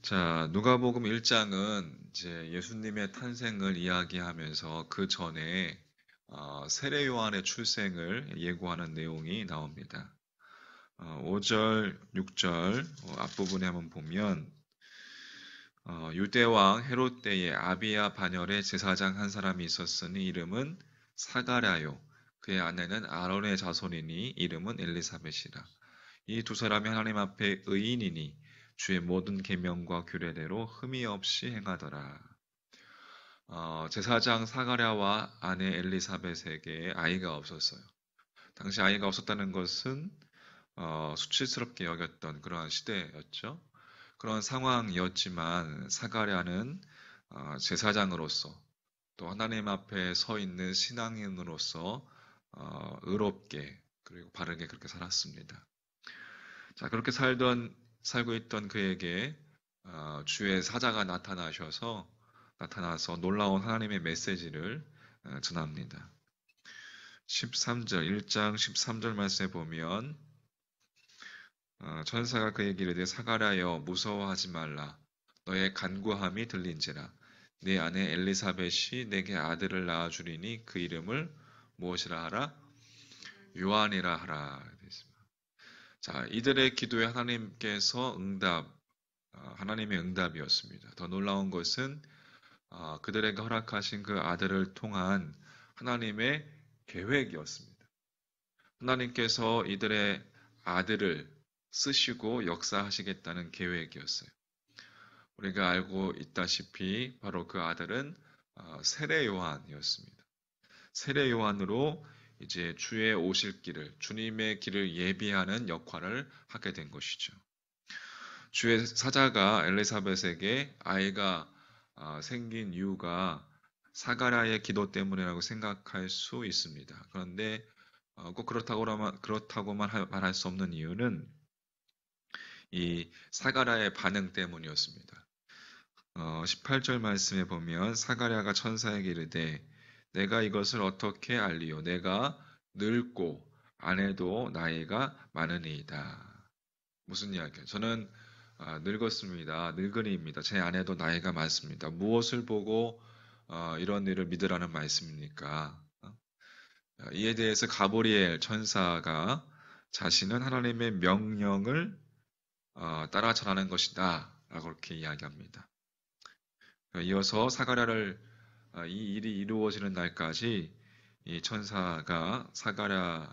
자, 누가복음 1장은 이제 예수님의 탄생을 이야기하면서 그 전에 세례 요한의 출생을 예고하는 내용이 나옵니다. 5절, 6절 앞부분에 한번 보면 유대왕 헤롯 때에 아비야 반열에 제사장 한 사람이 있었으니 이름은 사가랴요. 그의 아내는 아론의 자손이니 이름은 엘리사벳이라. 이 두 사람이 하나님 앞에 의인이니 주의 모든 계명과 규례대로 흠이 없이 행하더라. 제사장 사가랴와 아내 엘리사벳에게 아이가 없었어요. 당시 아이가 없었다는 것은 수치스럽게 여겼던 그러한 시대였죠. 그런 상황이었지만 사가랴는 제사장으로서 또 하나님 앞에 서 있는 신앙인으로서 의롭게 그리고 바르게 그렇게 살았습니다. 자, 그렇게 살고 있던 그에게 주의 사자가 나타나서 놀라운 하나님의 메시지를 전합니다. 1장 13절 말씀에 보면 천사가 그에게 이르되 사가랴여 무서워하지 말라. 너의 간구함이 들린지라. 네 아내 엘리사벳이 내게 아들을 낳아주리니 그 이름을 무엇이라 하라? 요한이라 하라. 자, 이들의 기도에 하나님의 응답이었습니다. 더 놀라운 것은 그들에게 허락하신 그 아들을 통한 하나님의 계획이었습니다. 하나님께서 이들의 아들을 쓰시고 역사하시겠다는 계획이었어요. 우리가 알고 있다시피 바로 그 아들은 세례 요한이었습니다. 세례 요한으로 이제 주의 오실 길을, 주님의 길을 예비하는 역할을 하게 된 것이죠. 주의 사자가 엘리사벳에게 아이가 생긴 이유가 사가랴의 기도 때문이라고 생각할 수 있습니다. 그런데 꼭 그렇다고만 말할 수 없는 이유는 이 사가랴의 반응 때문이었습니다. 18절 말씀에 보면 사가랴가 천사에게 이르되 내가 이것을 어떻게 알리요? 내가 늙고 아내도 나이가 많으니이다. 무슨 이야기예요? 저는 늙었습니다. 늙은이입니다. 제 아내도 나이가 많습니다. 무엇을 보고 이런 일을 믿으라는 말씀입니까? 이에 대해서 가브리엘 천사가 자신은 하나님의 명령을 따라 전하는 것이다 라고 그렇게 이야기합니다. 이어서 사가랴를 이 일이 이루어지는 날까지 이 천사가 사가랴의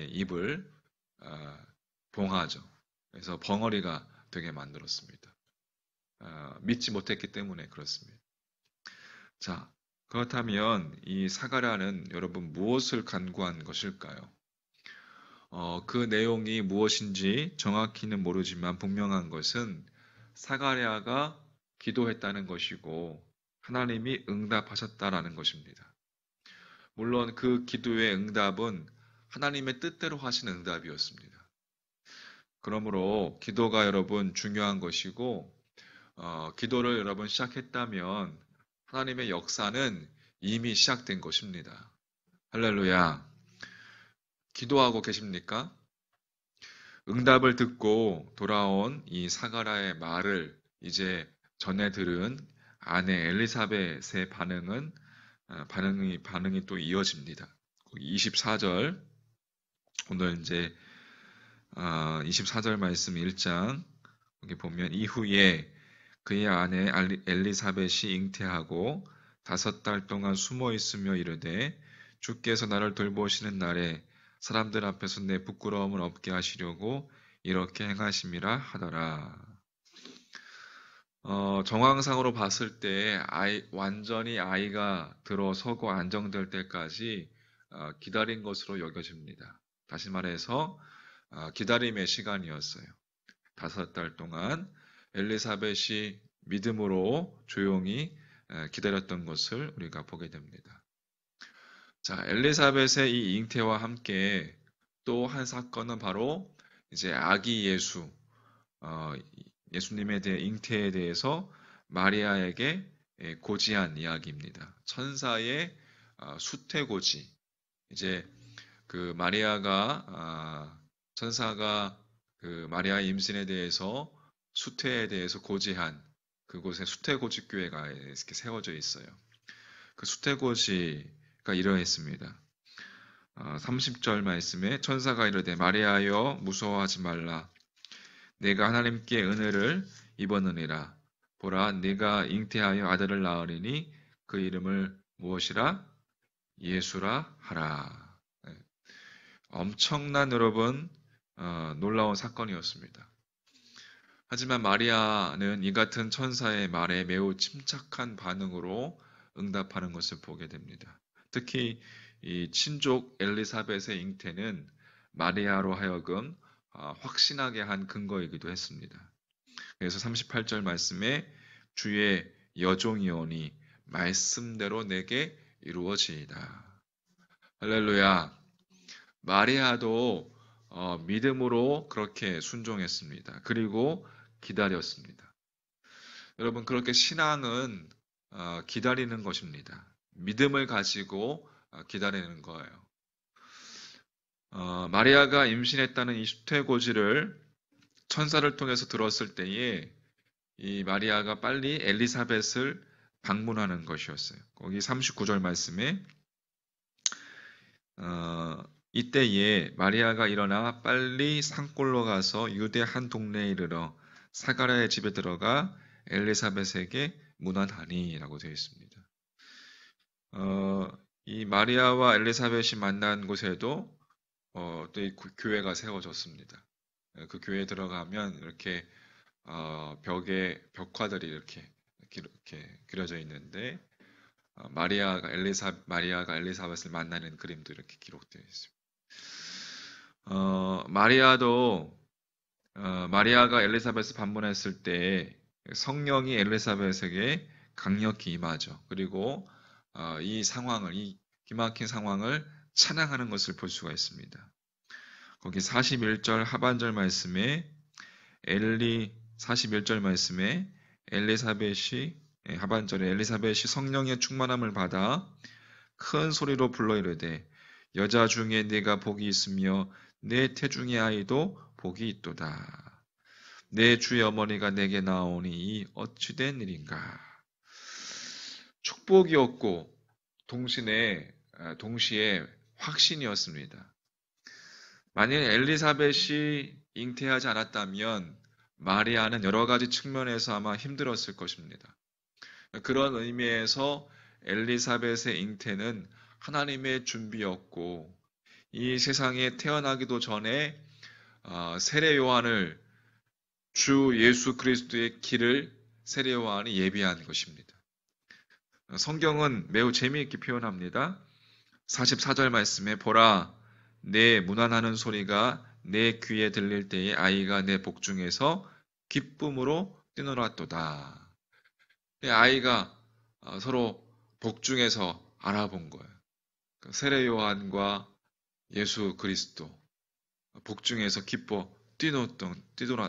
입을 봉하죠. 그래서 벙어리가 되게 만들었습니다. 믿지 못했기 때문에 그렇습니다. 자, 그렇다면 이 사가랴는 여러분 무엇을 간구한 것일까요? 그 내용이 무엇인지 정확히는 모르지만 분명한 것은 사가랴가 기도했다는 것이고 하나님이 응답하셨다라는 것입니다. 물론 그 기도의 응답은 하나님의 뜻대로 하신 응답이었습니다. 그러므로 기도가 여러분 중요한 것이고 기도를 여러분 시작했다면 하나님의 역사는 이미 시작된 것입니다. 할렐루야. 기도하고 계십니까? 응답을 듣고 돌아온 이 사가랴의 말을 이제 전해 들은 아내 엘리사벳의 반응이 또 이어집니다. 24절 오늘 이제 24절 말씀 1장 여기 보면 이후에 그의 아내 엘리사벳이 잉태하고 5달 동안 숨어 있으며 이르되 주께서 나를 돌보시는 날에 사람들 앞에서 내 부끄러움을 없게 하시려고 이렇게 행하심이라 하더라. 정황상으로 봤을 때 완전히 아이가 들어서고 안정될 때까지 기다린 것으로 여겨집니다. 다시 말해서 기다림의 시간이었어요. 5달 동안 엘리사벳이 믿음으로 조용히 기다렸던 것을 우리가 보게 됩니다. 자, 엘리사벳의 이 잉태와 함께 또 한 사건은 바로 이제 아기 예수, 예수님에 대해 잉태에 대해서 마리아에게 고지한 이야기입니다. 천사의 수태고지. 이제 그 마리아가 천사가 그 마리아의 임신에 대해서 수태에 대해서 고지한 그곳에 수태고지교회가 이렇게 세워져 있어요. 그 수태고지가 이러했습니다. 30절 말씀에 천사가 이르되 마리아여 무서워하지 말라. 내가 하나님께 은혜를 입었느니라. 보라 네가 잉태하여 아들을 낳으리니 그 이름을 무엇이라? 예수라 하라. 네. 엄청난 여러분 놀라운 사건이었습니다. 하지만 마리아는 이 같은 천사의 말에 매우 침착한 반응으로 응답하는 것을 보게 됩니다. 특히 이 친족 엘리사벳의 잉태는 마리아로 하여금 확신하게 한 근거이기도 했습니다. 그래서 38절 말씀에 주의 여종이오니 말씀대로 내게 이루어지이다. 할렐루야. 마리아도 믿음으로 그렇게 순종했습니다. 그리고 기다렸습니다. 여러분 그렇게 신앙은 기다리는 것입니다. 믿음을 가지고 기다리는 거예요. 마리아가 임신했다는 이 수태고지를 천사를 통해서 들었을 때에 이 마리아가 빨리 엘리사벳을 방문하는 것이었어요. 거기 39절 말씀에 이때에 마리아가 일어나 빨리 산골로 가서 유대 한 동네에 이르러 사가랴의 집에 들어가 엘리사벳에게 문안하니 라고 되어 있습니다. 이 마리아와 엘리사벳이 만난 곳에도 또 이 교회가 세워졌습니다. 그 교회에 들어가면 이렇게 벽에 벽화들이 이렇게 그려져 있는데 마리아가 엘리사벳을 만나는 그림도 이렇게 기록되어 있습니다. 마리아가 엘리사벳을 방문했을 때 성령이 엘리사벳에게 강력히 임하죠. 그리고 이 기막힌 상황을 찬양하는 것을 볼 수가 있습니다. 거기 41절 하반절 말씀에 41절 말씀에 하반절에 엘리사벳이 성령의 충만함을 받아 큰 소리로 불러 이르되 여자 중에 네가 복이 있으며 내 태중의 아이도 복이 있도다. 내 주의 어머니가 내게 나오니 어찌된 일인가. 축복이었고 동시에 확신이었습니다. 만약 엘리사벳이 잉태하지 않았다면 마리아는 여러 가지 측면에서 아마 힘들었을 것입니다. 그런 의미에서 엘리사벳의 잉태는 하나님의 준비였고 이 세상에 태어나기도 전에 세례 요한을 주 예수 그리스도의 길을 세례 요한이 예비한 것입니다. 성경은 매우 재미있게 표현합니다. 44절 말씀에 보라 내 문안하는 소리가 내 귀에 들릴 때에 아이가 내 복중에서 기쁨으로 뛰놀았도다. 아이가 서로 복중에서 알아본 거예요. 세례 요한과 예수 그리스도 복중에서 기뻐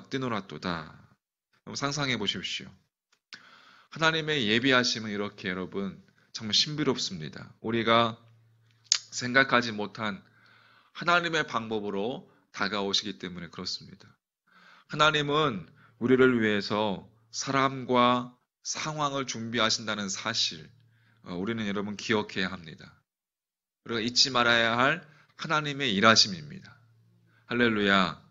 뛰놀았도다. 상상해 보십시오. 하나님의 예비하심은 이렇게 여러분 정말 신비롭습니다. 우리가 생각하지 못한 하나님의 방법으로 다가오시기 때문에 그렇습니다. 하나님은 우리를 위해서 사람과 상황을 준비하신다는 사실 우리는 여러분 기억해야 합니다. 우리가 잊지 말아야 할 하나님의 일하심입니다. 할렐루야.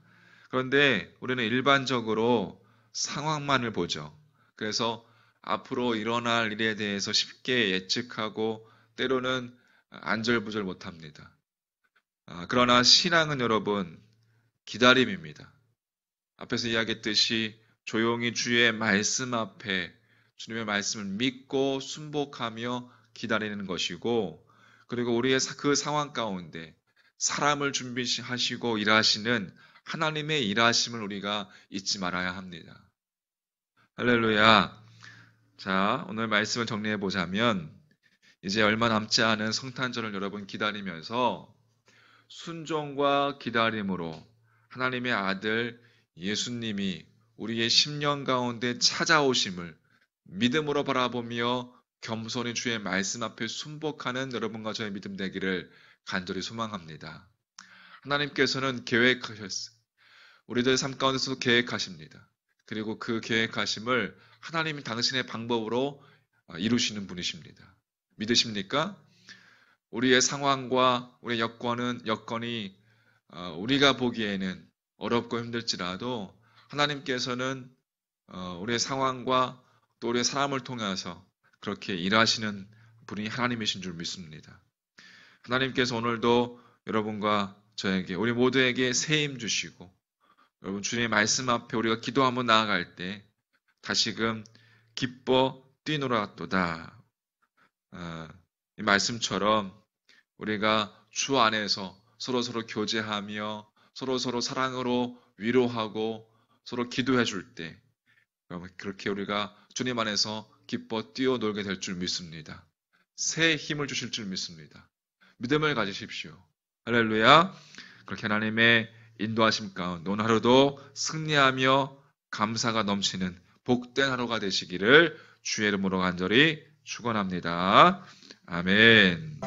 그런데 우리는 일반적으로 상황만을 보죠. 그래서 앞으로 일어날 일에 대해서 쉽게 예측하고 때로는 안절부절 못합니다. 그러나 신앙은 여러분 기다림입니다. 앞에서 이야기했듯이 조용히 주의 말씀 앞에 주님의 말씀을 믿고 순복하며 기다리는 것이고 그리고 우리의 그 상황 가운데 사람을 준비하시고 일하시는 하나님의 일하심을 우리가 잊지 말아야 합니다. 할렐루야. 자, 오늘 말씀을 정리해 보자면 이제 얼마 남지 않은 성탄절을 여러분 기다리면서 순종과 기다림으로 하나님의 아들 예수님이 우리의 심령 가운데 찾아오심을 믿음으로 바라보며 겸손히 주의 말씀 앞에 순복하는 여러분과 저의 믿음 되기를 간절히 소망합니다. 하나님께서는 계획하셨어요. 우리들 삶 가운데서도 계획하십니다. 그리고 그 계획하심을 하나님이 당신의 방법으로 이루시는 분이십니다. 믿으십니까? 우리의 상황과 우리의 여건이 우리가 보기에는 어렵고 힘들지라도 하나님께서는 우리의 상황과 또 우리의 사람을 통해서 그렇게 일하시는 분이 하나님이신 줄 믿습니다. 하나님께서 오늘도 여러분과 저에게, 우리 모두에게 새 힘 주시고, 여러분 주님의 말씀 앞에 우리가 기도 한번 나아갈 때 다시금 기뻐 뛰노라도다. 이 말씀처럼 우리가 주 안에서 서로 교제하며 서로 사랑으로 위로하고 서로 기도해 줄 때, 그렇게 우리가 주님 안에서 기뻐 뛰어놀게 될 줄 믿습니다. 새 힘을 주실 줄 믿습니다. 믿음을 가지십시오. 할렐루야. 그렇게 하나님의 인도하심 가운데 오늘 하루도 승리하며 감사가 넘치는 복된 하루가 되시기를 주의 이름으로 간절히 축원합니다. 아멘.